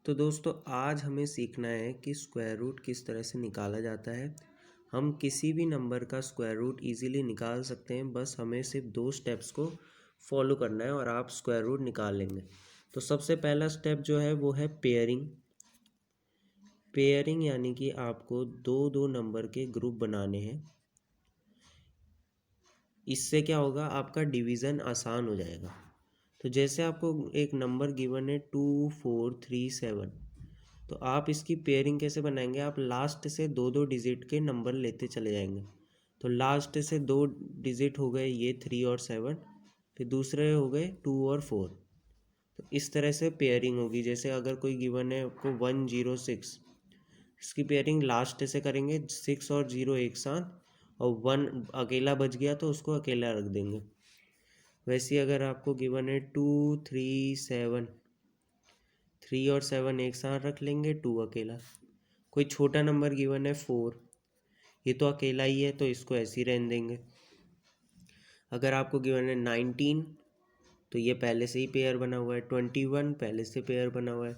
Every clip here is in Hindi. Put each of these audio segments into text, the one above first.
तो दोस्तों आज हमें सीखना है कि स्क्वायर रूट किस तरह से निकाला जाता है। हम किसी भी नंबर का स्क्वायर रूट इजीली निकाल सकते हैं, बस हमें सिर्फ 2 स्टेप्स को फॉलो करना है और आप स्क्वायर रूट निकाल लेंगे। तो सबसे पहला स्टेप जो है वो है पेयरिंग। पेयरिंग यानी कि आपको दो नंबर के ग्रुप बनाने हैं। इससे क्या होगा, आपका डिवीज़न आसान हो जाएगा। तो जैसे आपको एक नंबर गिवन है 2437, तो आप इसकी पेयरिंग कैसे बनाएंगे, आप लास्ट से दो डिजिट के नंबर लेते चले जाएंगे। तो लास्ट से 2 डिजिट हो गए ये 3 और 7, फिर दूसरे हो गए 2 और 4। तो इस तरह से पेयरिंग होगी। जैसे अगर कोई गिवन है आपको 106, इसकी पेयरिंग लास्ट से करेंगे, 6 और 0 एक साथ, और 1 अकेला बच गया तो उसको अकेला रख देंगे। वैसे अगर आपको गिवन है 237, 3 और 7 एक साथ रख लेंगे, 2 अकेला। कोई छोटा नंबर गिवन है 4, ये तो अकेला ही है तो इसको ऐसे ही रहने देंगे। अगर आपको गिवन है 19, तो ये पहले से ही पेयर बना हुआ है। 21 पहले से पेयर बना हुआ है।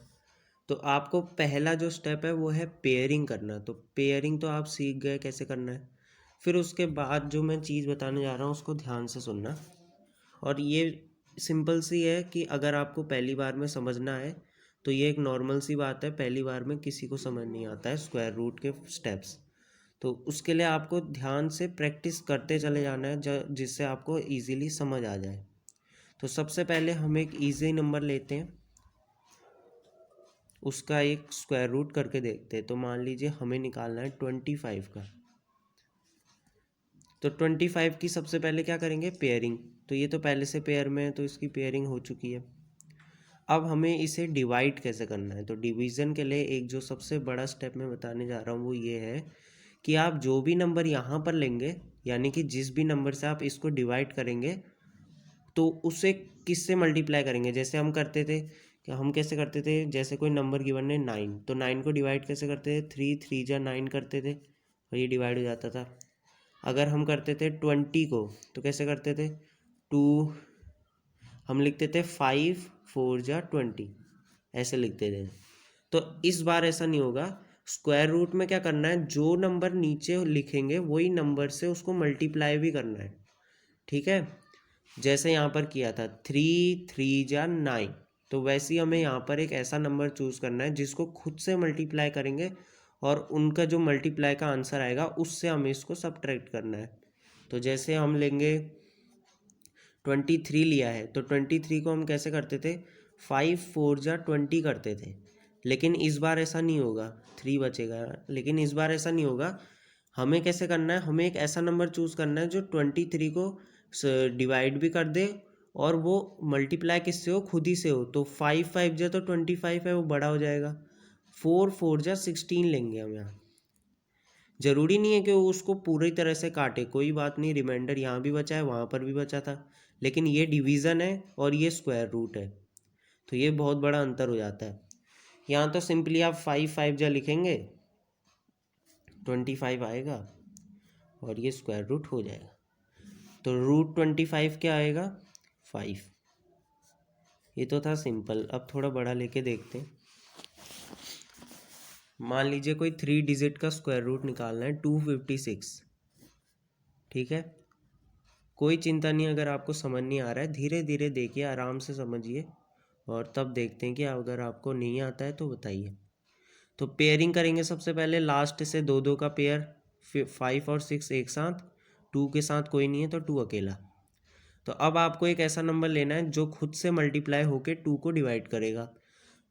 तो आपको पहला जो स्टेप है वो है पेयरिंग करना। तो पेयरिंग तो आप सीख गए कैसे करना है। फिर उसके बाद जो मैं चीज़ बताने जा रहा हूँ उसको ध्यान से सुनना। और ये सिंपल सी है कि अगर आपको पहली बार में समझना है तो ये एक नॉर्मल सी बात है, पहली बार में किसी को समझ नहीं आता है स्क्वायर रूट के स्टेप्स। तो उसके लिए आपको ध्यान से प्रैक्टिस करते चले जाना है जिससे आपको इजीली समझ आ जाए। तो सबसे पहले हम एक इजी नंबर लेते हैं, उसका एक स्क्वायर रूट करके देखते हैं। तो मान लीजिए हमें निकालना है 25 का। तो 25 की सबसे पहले क्या करेंगे, पेयरिंग। तो ये तो पहले से पेयर में है तो इसकी पेयरिंग हो चुकी है। अब हमें इसे डिवाइड कैसे करना है। तो डिवीज़न के लिए एक जो सबसे बड़ा स्टेप मैं बताने जा रहा हूँ वो ये है कि आप जो भी नंबर यहाँ पर लेंगे, यानी कि जिस भी नंबर से आप इसको डिवाइड करेंगे, तो उसे किससे मल्टीप्लाई करेंगे। जैसे हम करते थे कि हम कैसे करते थे, जैसे कोई नंबर गिवन है 9, तो 9 को डिवाइड कैसे करते थे, 3 जा 9 करते थे और ये डिवाइड हो जाता था। अगर हम करते थे 20 को तो कैसे करते थे, 2 हम लिखते थे 5 4 जा 20, ऐसे लिखते थे। तो इस बार ऐसा नहीं होगा। स्क्वायर रूट में क्या करना है, जो नंबर नीचे लिखेंगे वही नंबर से उसको मल्टीप्लाई भी करना है। ठीक है, जैसे यहाँ पर किया था 3 जा 9, तो वैसे ही हमें यहाँ पर एक ऐसा नंबर चूज़ करना है जिसको खुद से मल्टीप्लाई करेंगे और उनका जो मल्टीप्लाई का आंसर आएगा उससे हमें इसको सब्ट्रैक्ट करना है। तो जैसे हम लेंगे 23 लिया है, तो 23 को हम कैसे करते थे, 5 4 जा 20 करते थे। लेकिन इस बार ऐसा नहीं होगा, 3 बचेगा। लेकिन इस बार ऐसा नहीं होगा। हमें कैसे करना है, हमें एक ऐसा नंबर चूज़ करना है जो 23 को डिवाइड भी कर दे और वो मल्टीप्लाई किससे हो, खुद ही से हो। तो 5 5 जा तो 25 है, वो बड़ा हो जाएगा। 4 4 जा 16 लेंगे हम यहाँ। ज़रूरी नहीं है कि वो उसको पूरी तरह से काटे, कोई बात नहीं, रिमाइंडर यहाँ भी बचा है वहाँ पर भी बचा था। लेकिन ये डिवीज़न है और ये स्क्वायर रूट है, तो ये बहुत बड़ा अंतर हो जाता है। यहाँ तो सिंपली आप 5 5 जा लिखेंगे, 25 आएगा और ये स्क्वायर रूट हो जाएगा। तो रूट 25 क्या आएगा, 5। ये तो था सिंपल। अब थोड़ा बड़ा लेके देखते हैं। मान लीजिए कोई 3 डिजिट का स्क्वायर रूट निकालना है, 256। ठीक है, कोई चिंता नहीं, अगर आपको समझ नहीं आ रहा है धीरे धीरे देखिए, आराम से समझिए और तब देखते हैं कि अगर आपको नहीं आता है तो बताइए। तो पेयरिंग करेंगे सबसे पहले, लास्ट से 2 का पेयर, 5 और 6 एक साथ, 2 के साथ कोई नहीं है तो 2 अकेला। तो अब आपको एक ऐसा नंबर लेना है जो खुद से मल्टीप्लाई होके 2 को डिवाइड करेगा।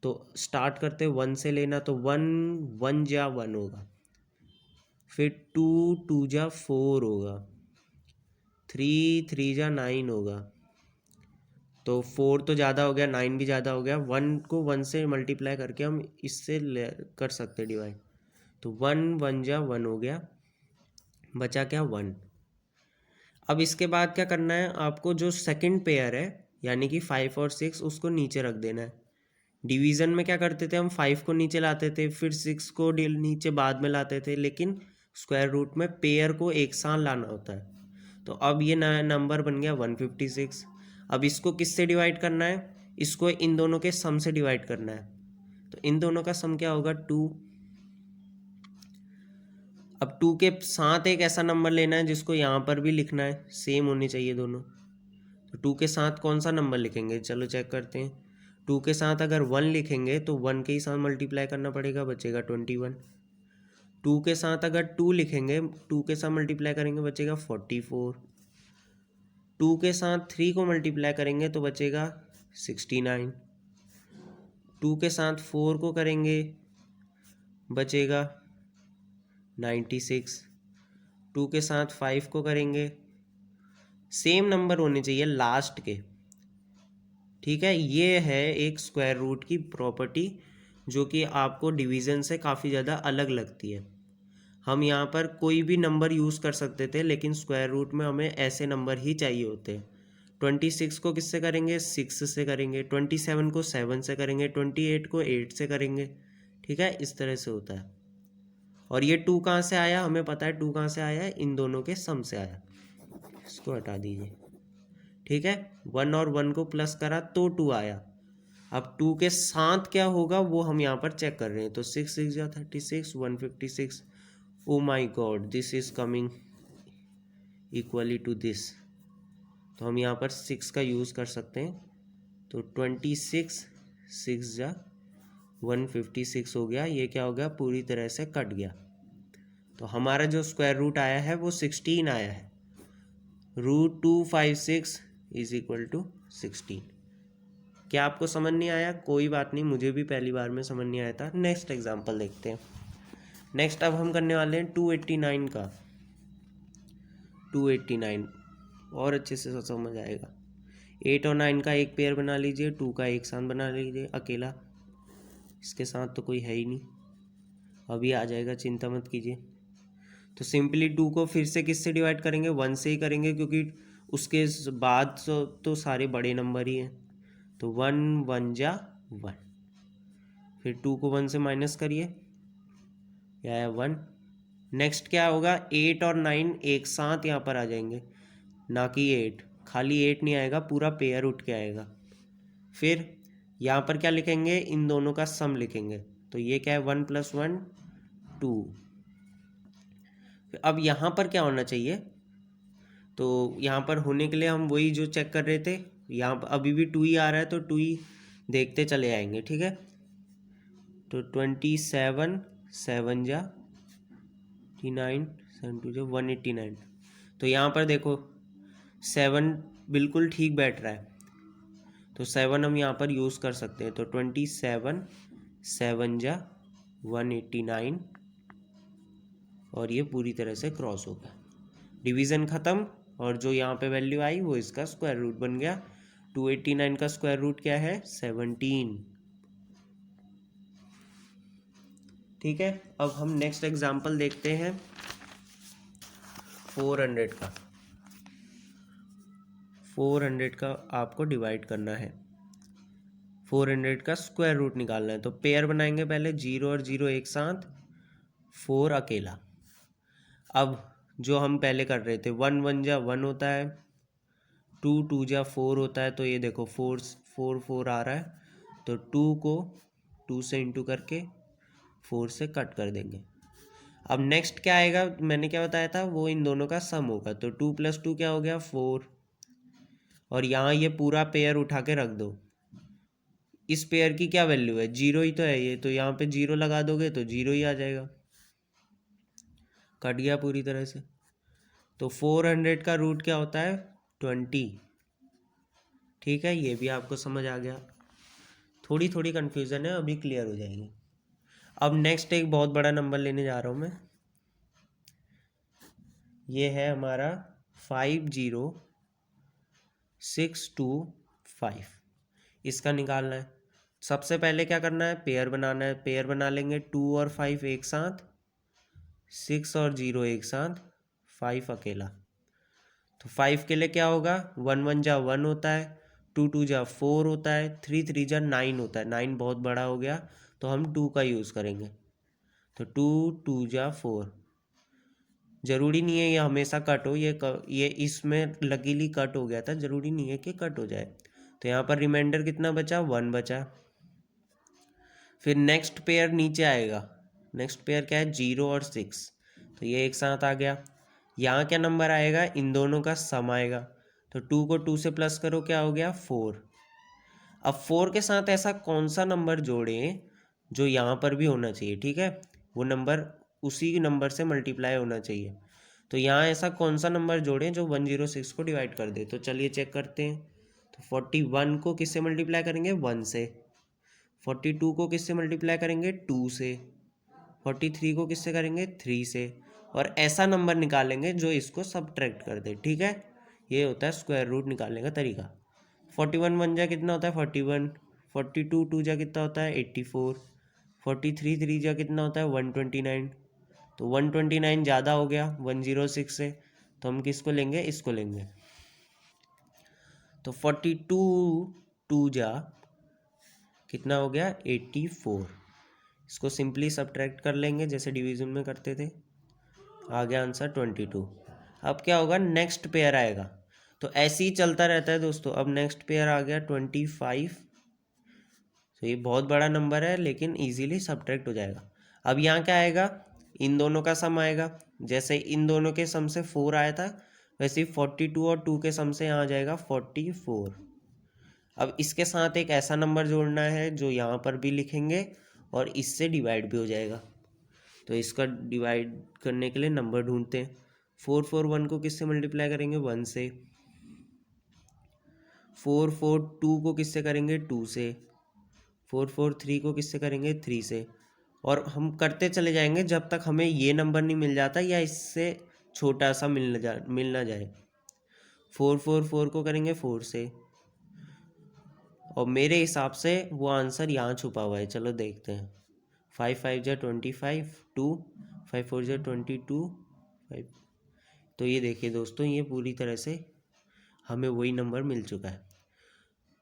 तो स्टार्ट करते 1 से लेना, तो 1 1 जा 1 होगा, फिर 2 2 जा 4 होगा, 3 3 जा 9 होगा। तो 4 तो ज़्यादा हो गया, 9 भी ज़्यादा हो गया। 1 को 1 से मल्टीप्लाई करके हम इससे कर सकते डिवाइड। तो 1 1 जा 1 हो गया, बचा क्या, 1। अब इसके बाद क्या करना है, आपको जो सेकंड पेयर है यानी कि 5 और 6 उसको नीचे रख देना है। डिवीज़न में क्या करते थे, हम 5 को नीचे लाते थे, फिर 6 को नीचे बाद में लाते थे। लेकिन स्क्वायर रूट में पेयर को एक साथ लाना होता है। तो अब ये नया नंबर बन गया 156। अब इसको किससे डिवाइड करना है, इसको इन दोनों के सम से डिवाइड करना है। तो इन दोनों का सम क्या होगा 2। अब 2 के साथ एक ऐसा नंबर लेना है जिसको यहाँ पर भी लिखना है, सेम होनी चाहिए दोनों। तो 2 के साथ कौन सा नंबर लिखेंगे, चलो चेक करते हैं। 2 के साथ अगर 1 लिखेंगे तो 1 के ही साथ मल्टीप्लाई करना पड़ेगा, बचेगा 21। 2 के साथ अगर 2 लिखेंगे, 2 के साथ मल्टीप्लाई करेंगे बचेगा 44। 2 के साथ 3 को मल्टीप्लाई करेंगे तो बचेगा 69। 2 के साथ 4 को करेंगे बचेगा 96। 2 के साथ 5 को करेंगे, सेम नंबर होने चाहिए लास्ट के, ठीक है। ये है एक स्क्वायर रूट की प्रॉपर्टी जो कि आपको डिवीज़न से काफ़ी ज़्यादा अलग लगती है। हम यहाँ पर कोई भी नंबर यूज़ कर सकते थे, लेकिन स्क्वायर रूट में हमें ऐसे नंबर ही चाहिए होते हैं। 26 को किससे करेंगे, 6 से करेंगे। 27 को 7 से करेंगे। 28 को 8 से करेंगे, ठीक है। इस तरह से होता है। और ये 2 कहाँ से आया, हमें पता है 2 कहाँ से आया है, इन दोनों के सम से आया। इसको हटा दीजिए, ठीक है। 1 और 1 को प्लस करा तो 2 आया। अब 2 के साथ क्या होगा वो हम यहाँ पर चेक कर रहे हैं। तो 6 6 या 36, 156। Oh my God, this is coming equally to this. तो हम यहाँ पर 6 का यूज़ कर सकते हैं। तो 26 6 या 156 हो गया। ये क्या हो गया, पूरी तरह से कट गया। तो हमारा जो स्क्वायर रूट आया है वो 16 आया है। √256 इज इक्वल टू 16। क्या आपको समझ नहीं आया, कोई बात नहीं, मुझे भी पहली बार में समझ नहीं आया था। नेक्स्ट एग्जांपल देखते हैं। नेक्स्ट अब हम करने वाले हैं 289 का। 289 और अच्छे से समझ आएगा। 8 और 9 का एक पेयर बना लीजिए, 2 का एक साथ बना लीजिए अकेला, इसके साथ तो कोई है ही नहीं, अभी आ जाएगा, चिंता मत कीजिए। तो सिंपली 2 को फिर से किससे डिवाइड करेंगे, 1 से ही करेंगे, क्योंकि उसके बाद तो सारे बड़े नंबर ही हैं। तो 1 1 जा 1, फिर 2 को 1 से माइनस करिए, क्या है 1। नेक्स्ट क्या होगा, 8 और 9 एक साथ यहाँ पर आ जाएंगे, ना कि 8, खाली 8 नहीं आएगा, पूरा पेयर उठ के आएगा। फिर यहाँ पर क्या लिखेंगे, इन दोनों का सम लिखेंगे। तो ये क्या है, 1 + 1 2। अब यहाँ पर क्या होना चाहिए, तो यहाँ पर होने के लिए हम वही जो चेक कर रहे थे, यहाँ पर अभी भी 2 ही आ रहा है, तो 2 ही देखते चले आएंगे, ठीक है। तो 27 7 जा 9 7 2 जो 189। तो यहाँ पर देखो 7 बिल्कुल ठीक बैठ रहा है, तो 7 हम यहाँ पर यूज़ कर सकते हैं। तो 27 7 जा 189, और ये पूरी तरह से क्रॉस हो गया, डिवीज़न ख़त्म, और जो यहाँ पे वैल्यू आई वो इसका स्क्वायर रूट बन गया। 289 का स्क्वायर रूट क्या है, 17, ठीक है। अब हम नेक्स्ट एग्जांपल देखते हैं 400 का। 400 का आपको डिवाइड करना है, 400 का स्क्वायर रूट निकालना है। तो पेयर बनाएंगे पहले, 0 और 0 एक साथ, 4 अकेला। अब जो हम पहले कर रहे थे, 1 1 जा 1 होता है, 2 2 जा 4 होता है। तो ये देखो 4 4 4 आ रहा है, तो 2 को 2 से इंटू करके 4 से कट कर देंगे। अब नेक्स्ट क्या आएगा, मैंने क्या बताया था, वो इन दोनों का सम होगा। तो 2 + 2 क्या हो गया, 4, और यहाँ ये पूरा पेयर उठा के रख दो। इस पेयर की क्या वैल्यू है, 0 ही तो है ये, तो यहाँ पे 0 लगा दोगे तो 0 ही आ जाएगा, कट गया पूरी तरह से। तो 400 का रूट क्या होता है, 20, ठीक है। ये भी आपको समझ आ गया, थोड़ी थोड़ी कन्फ्यूज़न है, अभी क्लियर हो जाएगी। अब नेक्स्ट एक बहुत बड़ा नंबर लेने जा रहा हूँ मैं, ये है हमारा 50625, इसका निकालना है। सबसे पहले क्या करना है, पेयर बनाना है। पेयर बना लेंगे, 2 और 5 एक साथ, 6 और 0 एक साथ, 5 अकेला। तो 5 के लिए क्या होगा, 1 1 जा 1 होता है, 2 2 जा 4 होता है, 3 3 जा 9 होता है। 9 बहुत बड़ा हो गया, तो हम 2 का यूज़ करेंगे। तो 2 2 जा 4, ज़रूरी नहीं है ये हमेशा कट हो, ये इसमें लकीली कट हो गया था, ज़रूरी नहीं है कि कट हो जाए। तो यहाँ पर रिमाइंडर कितना बचा, 1 बचा। फिर नेक्स्ट पेयर नीचे आएगा, नेक्स्ट पेयर क्या है 0 और 6, तो ये एक साथ आ गया। यहाँ क्या नंबर आएगा, इन दोनों का सम आएगा, तो 2 को 2 से प्लस करो, क्या हो गया 4। अब 4 के साथ ऐसा कौन सा नंबर जोड़ें जो यहाँ पर भी होना चाहिए, ठीक है, वो नंबर उसी नंबर से मल्टीप्लाई होना चाहिए। तो यहाँ ऐसा कौन सा नंबर जोड़ें जो 106 को डिवाइड कर दे, तो चलिए चेक करते हैं। तो 41 को किससे मल्टीप्लाई करेंगे, 1 से। 42 को किससे मल्टीप्लाई करेंगे, 2 से। 43 को किससे करेंगे, 3 से। और ऐसा नंबर निकालेंगे जो इसको सब्ट्रैक्ट कर दे, ठीक है। ये होता है स्क्वायर रूट निकालने का तरीका। 41 1 जा कितना होता है 41, 42 2 जा कितना होता है 84, 43 3 जा कितना होता है 129। तो 129 ज़्यादा हो गया 106 से, तो हम किसको लेंगे, इसको लेंगे। तो 42 2 जा कितना हो गया 84, इसको सिंपली सब्ट्रैक्ट कर लेंगे जैसे डिवीजन में करते थे, आ गया आंसर 22। अब क्या होगा, नेक्स्ट पेयर आएगा, तो ऐसे ही चलता रहता है दोस्तों। अब नेक्स्ट पेयर आ गया 25, तो ये बहुत बड़ा नंबर है लेकिन इजीली सब्ट्रैक्ट हो जाएगा। अब यहाँ क्या आएगा, इन दोनों का सम आएगा, जैसे इन दोनों के सम से 4 आया था वैसे ही 42 और 2 के सम से यहाँ आ जाएगा 44। अब इसके साथ एक ऐसा नंबर जोड़ना है जो यहाँ पर भी लिखेंगे और इससे डिवाइड भी हो जाएगा। तो इसका डिवाइड करने के लिए नंबर ढूंढते हैं। 441 को किससे मल्टीप्लाई करेंगे, 1 से। 442 को किससे करेंगे, 2 से। 443 को किससे करेंगे, 3 से। और हम करते चले जाएंगे जब तक हमें ये नंबर नहीं मिल जाता या इससे छोटा सा मिल ना जाए। 444 को करेंगे 4 से, और मेरे हिसाब से वो आंसर यहाँ छुपा हुआ है, चलो देखते हैं। 5 5 जा 25, 2 5 4 जा 22 5। तो ये देखिए दोस्तों, ये पूरी तरह से हमें वही नंबर मिल चुका है।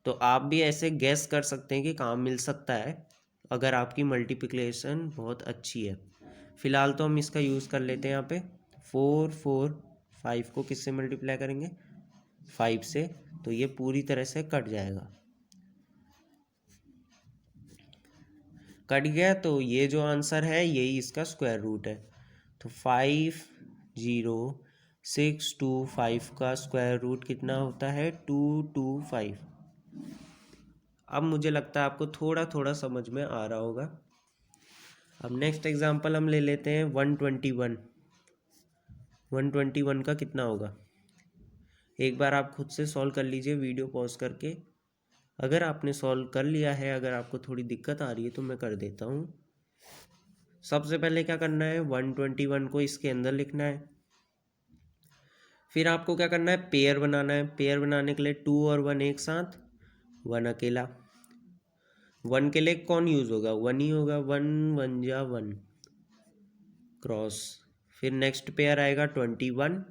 तो आप भी ऐसे गैस कर सकते हैं कि कहाँ मिल सकता है अगर आपकी मल्टीप्लिकेशन बहुत अच्छी है। फिलहाल तो हम इसका यूज़ कर लेते हैं यहाँ पे। 4 4 5 को किससे मल्टीप्लाई करेंगे, 5 से, तो ये पूरी तरह से कट जाएगा। कट गया, तो ये जो आंसर है यही इसका स्क्वायर रूट है। तो 5 0 6 2 5 का स्क्वायर रूट कितना होता है, 225। अब मुझे लगता है आपको थोड़ा थोड़ा समझ में आ रहा होगा। अब नेक्स्ट एग्जांपल हम ले लेते हैं 121। 121 का कितना होगा, एक बार आप खुद से सॉल्व कर लीजिए वीडियो पॉज करके। अगर आपने सॉल्व कर लिया है, अगर आपको थोड़ी दिक्कत आ रही है तो मैं कर देता हूँ। सबसे पहले क्या करना है, 121 को इसके अंदर लिखना है। फिर आपको क्या करना है, पेयर बनाना है। पेयर बनाने के लिए 2 और 1 एक साथ, 1 अकेला। 1 के लिए कौन यूज़ होगा, 1 ही होगा, 1 1 जा 1 क्रॉस। फिर नेक्स्ट पेयर आएगा 21,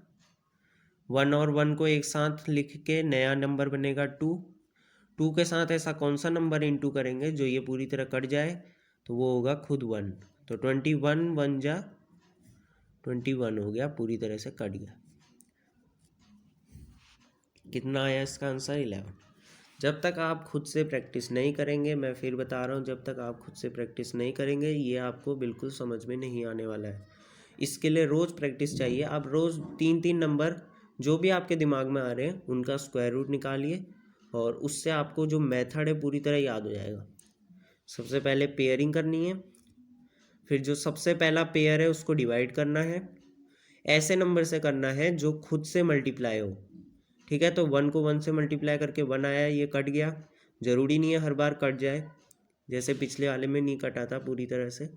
1 और 1 को एक साथ लिख के नया नंबर बनेगा 2। 2 के साथ ऐसा कौन सा नंबर इंटू करेंगे जो ये पूरी तरह कट जाए, तो वो होगा खुद 1। तो 21 1 जा 21 हो गया, पूरी तरह से कट गया। कितना आया इसका आंसर, 11। जब तक आप खुद से प्रैक्टिस नहीं करेंगे, मैं फिर बता रहा हूँ, जब तक आप खुद से प्रैक्टिस नहीं करेंगे ये आपको बिल्कुल समझ में नहीं आने वाला है। इसके लिए रोज़ प्रैक्टिस चाहिए। आप रोज़ 3 नंबर जो भी आपके दिमाग में आ रहे हैं उनका स्क्वायर रूट निकालिए, और उससे आपको जो मेथड है पूरी तरह याद हो जाएगा। सबसे पहले पेयरिंग करनी है, फिर जो सबसे पहला पेयर है उसको डिवाइड करना है। ऐसे नंबर से करना है जो खुद से मल्टीप्लाई हो, ठीक है। तो 1 को 1 से मल्टीप्लाई करके 1 आया, ये कट गया। ज़रूरी नहीं है हर बार कट जाए, जैसे पिछले वाले में नहीं कटा था पूरी तरह से।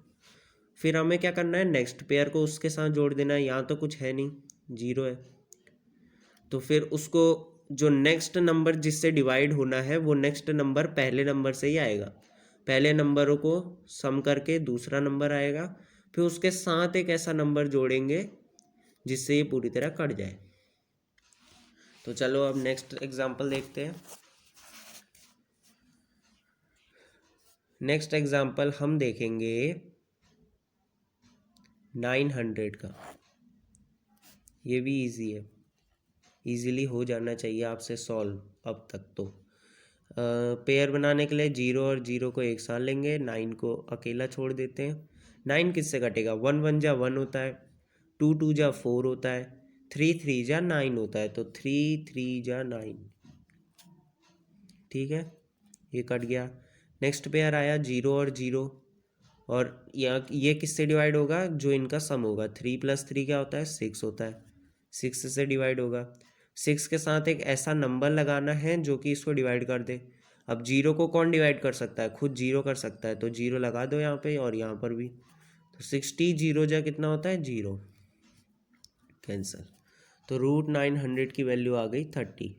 फिर हमें क्या करना है, नेक्स्ट पेयर को उसके साथ जोड़ देना है। यहाँ तो कुछ है नहीं, 0 है, तो फिर उसको जो नेक्स्ट नंबर जिससे डिवाइड होना है वो नेक्स्ट नंबर पहले नंबर से ही आएगा। पहले नंबरों को सम करके दूसरा नंबर आएगा, फिर उसके साथ एक ऐसा नंबर जोड़ेंगे जिससे ये पूरी तरह कट जाए। तो चलो अब नेक्स्ट एग्जांपल देखते हैं। नेक्स्ट एग्जांपल हम देखेंगे 900 का। ये भी इजी है, इजीली हो जाना चाहिए आपसे सॉल्व अब तक तो। पेयर बनाने के लिए 0 और 0 को एक साथ लेंगे, 9 को अकेला छोड़ देते हैं। 9 किससे कटेगा, 1 1 जा 1 होता है, 2 2 जा 4 होता है, 3 3 जा 9 होता है, तो 3 3 जा 9। ठीक है, ये कट गया। नेक्स्ट पेयर आया 0 और 0, और ये किससे डिवाइड होगा, जो इनका सम होगा। 3 + 3 क्या होता है, 6 होता है, 6 से डिवाइड होगा। 6 के साथ एक ऐसा नंबर लगाना है जो कि इसको डिवाइड कर दे। अब 0 को कौन डिवाइड कर सकता है, खुद 0 कर सकता है, तो 0 लगा दो यहाँ पे और यहाँ पर भी। तो 60 0 जा कितना होता है, 0, कैंसिल। तो √900 की वैल्यू आ गई 30।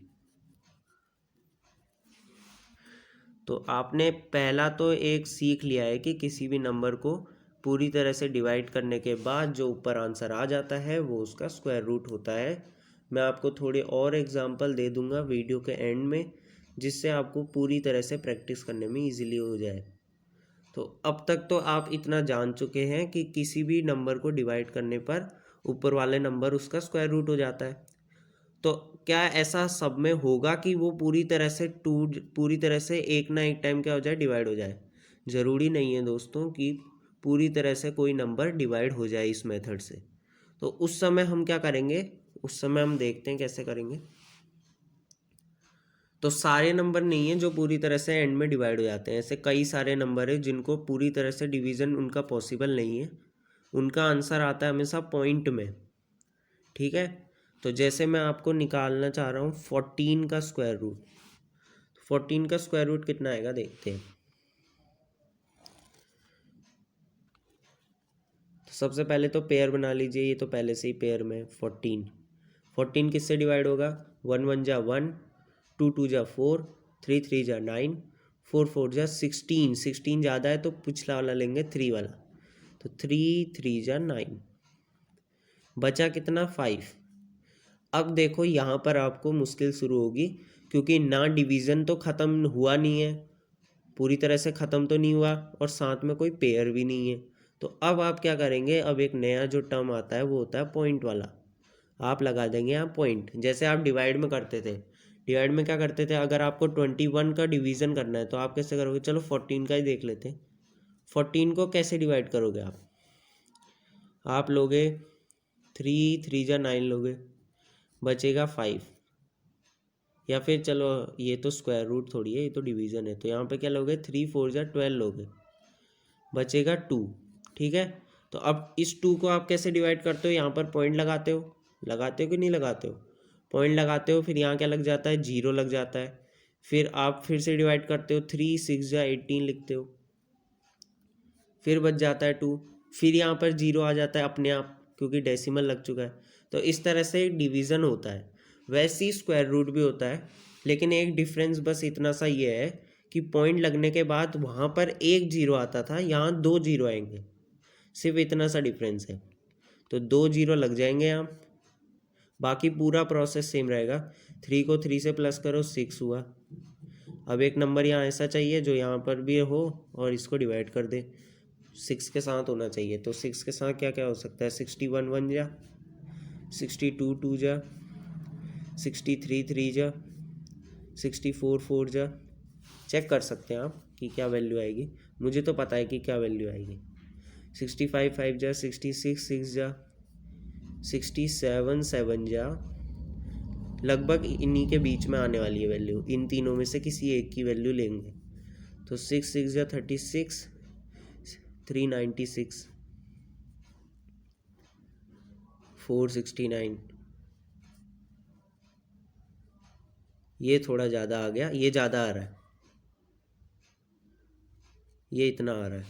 तो आपने पहला तो एक सीख लिया है कि किसी भी नंबर को पूरी तरह से डिवाइड करने के बाद जो ऊपर आंसर आ जाता है वो उसका स्क्वायर रूट होता है। मैं आपको थोड़े और एग्जांपल दे दूंगा वीडियो के एंड में, जिससे आपको पूरी तरह से प्रैक्टिस करने में इजीली हो जाए। तो अब तक तो आप इतना जान चुके हैं कि किसी भी नंबर को डिवाइड करने पर ऊपर वाले नंबर उसका स्क्वायर रूट हो जाता है। तो क्या ऐसा सब में होगा कि वो पूरी तरह से एक ना एक टाइम क्या हो जाए, डिवाइड हो जाए? ज़रूरी नहीं है दोस्तों कि पूरी तरह से कोई नंबर डिवाइड हो जाए इस मेथड से। तो उस समय हम क्या करेंगे, उस समय हम देखते हैं कैसे करेंगे। तो सारे नंबर नहीं है जो पूरी तरह से एंड में डिवाइड हो जाते हैं, ऐसे कई सारे नंबर है जिनको पूरी तरह से डिवीज़न उनका पॉसिबल नहीं है, उनका आंसर आता है हमेशा पॉइंट में। ठीक है, तो जैसे मैं आपको निकालना चाह रहा हूँ 14 का स्क्वायर रूट। 14 का स्क्वायर रूट कितना आएगा देखते हैं। तो सबसे पहले तो पेयर बना लीजिए, ये तो पहले से ही पेयर में 14 किससे डिवाइड होगा, 1 1 जा 1, 2 2 जा 4, 3 3 जा 9, 4 4 जा 16। 16 ज़्यादा है तो पिछला वाला लेंगे 3 वाला, तो 3 3 जा 9, बचा कितना 5। अब देखो यहाँ पर आपको मुश्किल शुरू होगी, क्योंकि ना डिवीज़न तो ख़त्म हुआ नहीं है, पूरी तरह से ख़त्म तो नहीं हुआ, और साथ में कोई पेयर भी नहीं है। तो अब आप क्या करेंगे, अब एक नया जो टर्म आता है वो होता है पॉइंट वाला। आप लगा देंगे यहाँ पॉइंट, जैसे आप डिवाइड में करते थे। डिवाइड में क्या करते थे, अगर आपको 21 का डिवीज़न करना है तो आप कैसे करोगे, चलो 14 का ही देख लेते हैं। 14 को कैसे डिवाइड करोगे आप लोगे 3 3 जा 9 लोगे, बचेगा 5, या फिर चलो ये तो स्क्वायर रूट थोड़ी है, ये तो डिवीज़न है, तो यहाँ पे क्या लोगे 3 4 जा 12 लोगे, बचेगा 2। ठीक है, तो अब इस 2 को आप कैसे डिवाइड करते हो, यहाँ पर पॉइंट लगाते हो कि नहीं लगाते हो, पॉइंट लगाते हो, फिर यहाँ क्या लग जाता है, 0 लग जाता है। फिर आप फिर से डिवाइड करते हो, 3 6 जा 18 लिखते हो, फिर बच जाता है 2, फिर यहाँ पर 0 आ जाता है अपने आप, क्योंकि डेसिमल लग चुका है। तो इस तरह से डिवीज़न होता है। वैसे ही स्क्वायर रूट भी होता है, लेकिन एक डिफरेंस बस इतना सा ये है कि पॉइंट लगने के बाद वहाँ पर एक 0 आता था, यहाँ 2 0 आएंगे, सिर्फ इतना सा डिफरेंस है। तो 2 0 लग जाएंगे यहाँ, बाकी पूरा प्रोसेस सेम रहेगा। 3 को 3 से प्लस करो, 6 हुआ। अब एक नंबर यहाँ ऐसा चाहिए जो यहाँ पर भी हो और इसको डिवाइड कर दे, 6 के साथ होना चाहिए। तो 6 के साथ क्या क्या हो सकता है, 61 1 जा, 62 2 जा, 63 3 जा, 64 4 जा। चेक कर सकते हैं आप कि क्या वैल्यू आएगी, मुझे तो पता है कि क्या वैल्यू आएगी। 65 5 जा, 66 6 जा, 67 7 जा, लगभग इन्हीं के बीच में आने वाली है वैल्यू, इन तीनों में से किसी एक की वैल्यू लेंगे। तो 6 6 जा 36, 396, 469। ये थोड़ा ज़्यादा आ गया, ये ज़्यादा आ रहा है, ये इतना आ रहा है,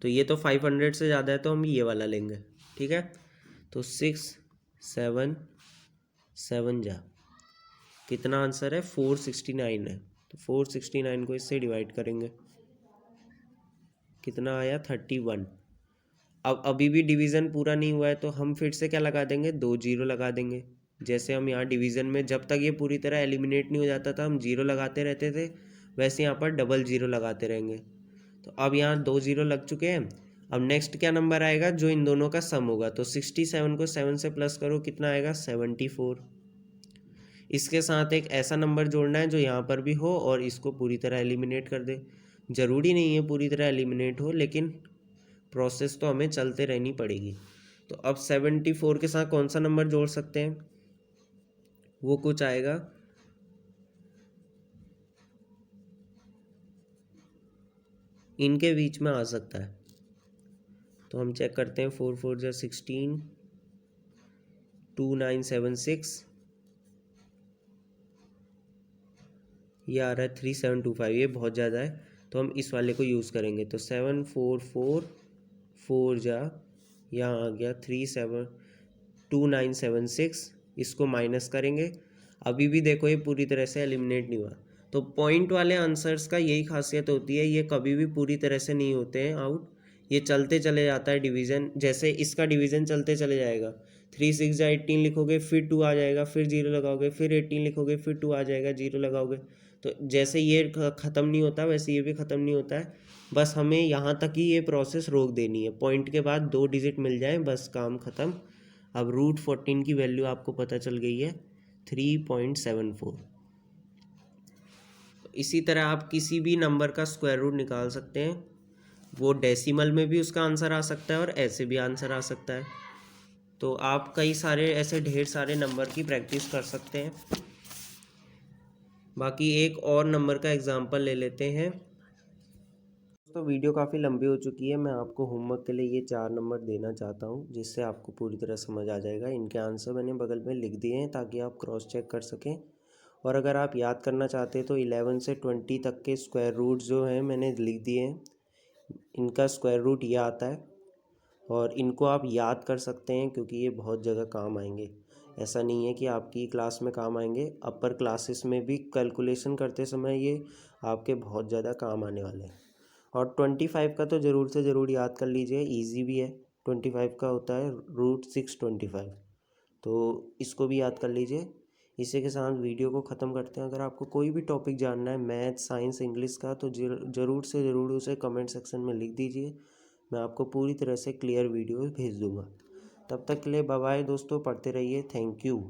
तो ये तो 500 से ज़्यादा है, तो हम ये वाला लेंगे। ठीक है, तो 6 7 7 जा, कितना आंसर है, 469 है। तो 469 को इससे डिवाइड करेंगे, कितना आया 31। अब अभी भी डिवीज़न पूरा नहीं हुआ है, तो हम फिर से क्या लगा देंगे, 2 0 लगा देंगे। जैसे हम यहाँ डिवीज़न में जब तक ये पूरी तरह एलिमिनेट नहीं हो जाता था हम 0 लगाते रहते थे, वैसे यहाँ पर डबल 0 लगाते रहेंगे। तो अब यहाँ 2 0 लग चुके हैं। अब नेक्स्ट क्या नंबर आएगा जो इन दोनों का सम होगा, तो 67 को 7 से प्लस करो, कितना आएगा 74। इसके साथ एक ऐसा नंबर जोड़ना है जो यहाँ पर भी हो और इसको पूरी तरह एलिमिनेट कर दे। ज़रूरी नहीं है पूरी तरह एलिमिनेट हो, लेकिन प्रोसेस तो हमें चलते रहनी पड़ेगी। तो अब 74 के साथ कौन सा नंबर जोड़ सकते हैं, वो कुछ आएगा इनके बीच में आ सकता है। तो हम चेक करते हैं, 4 4 जा 16, 2976, ये आ रहा है 3725, ये बहुत ज़्यादा है तो हम इस वाले को यूज़ करेंगे। तो 7 4 4 4 जा, यहाँ आ गया 2976, इसको माइनस करेंगे। अभी भी देखो ये पूरी तरह से एलिमिनेट नहीं हुआ। तो पॉइंट वाले आंसर्स का यही खासियत होती है, ये कभी भी पूरी तरह से नहीं होते हैं आउट, ये चलते चले जाता है डिवीज़न। जैसे इसका डिवीज़न चलते चले जाएगा, 3 6 जा 18 लिखोगे फिर 2 आ जाएगा, फिर 0 लगाओगे, फिर 18 लिखोगे फिर 2 आ जाएगा, 0 लगाओगे। तो जैसे ये ख़त्म नहीं होता वैसे ये भी ख़त्म नहीं होता है। बस हमें यहाँ तक ही ये प्रोसेस रोक देनी है, पॉइंट के बाद 2 डिजिट मिल जाए बस काम ख़त्म। अब रूट 14 की वैल्यू आपको पता चल गई है 3.74। इसी तरह आप किसी भी नंबर का स्क्वायर रूट निकाल सकते हैं, वो डेसिमल में भी उसका आंसर आ सकता है और ऐसे भी आंसर आ सकता है। तो आप कई सारे ऐसे ढेर सारे नंबर की प्रैक्टिस कर सकते हैं। बाकी एक और नंबर का एग्जांपल ले लेते हैं। तो वीडियो काफ़ी लंबी हो चुकी है, मैं आपको होमवर्क के लिए ये 4 नंबर देना चाहता हूँ जिससे आपको पूरी तरह समझ आ जाएगा। इनके आंसर मैंने बगल में लिख दिए हैं ताकि आप क्रॉस चेक कर सकें। और अगर आप याद करना चाहते हैं तो 11 से 20 तक के स्क्वायर रूट जो हैं मैंने लिख दिए हैं, इनका स्क्वायर रूट ये आता है और इनको आप याद कर सकते हैं क्योंकि ये बहुत जगह काम आएंगे। ऐसा नहीं है कि आपकी क्लास में काम आएंगे, अपर क्लासेस में भी कैलकुलेशन करते समय ये आपके बहुत ज़्यादा काम आने वाले हैं। और 25 का तो ज़रूर से ज़रूर याद कर लीजिए, इजी भी है। 25 का होता है √625, तो इसको भी याद कर लीजिए। इसी के साथ वीडियो को ख़त्म करते हैं। अगर आपको कोई भी टॉपिक जानना है मैथ साइंस इंग्लिश का तो ज़रूर से ज़रूर उसे कमेंट सेक्शन में लिख दीजिए, मैं आपको पूरी तरह से क्लियर वीडियो भेज दूँगा। तब तक के लिए बाय बाय दोस्तों, पढ़ते रहिए, थैंक यू।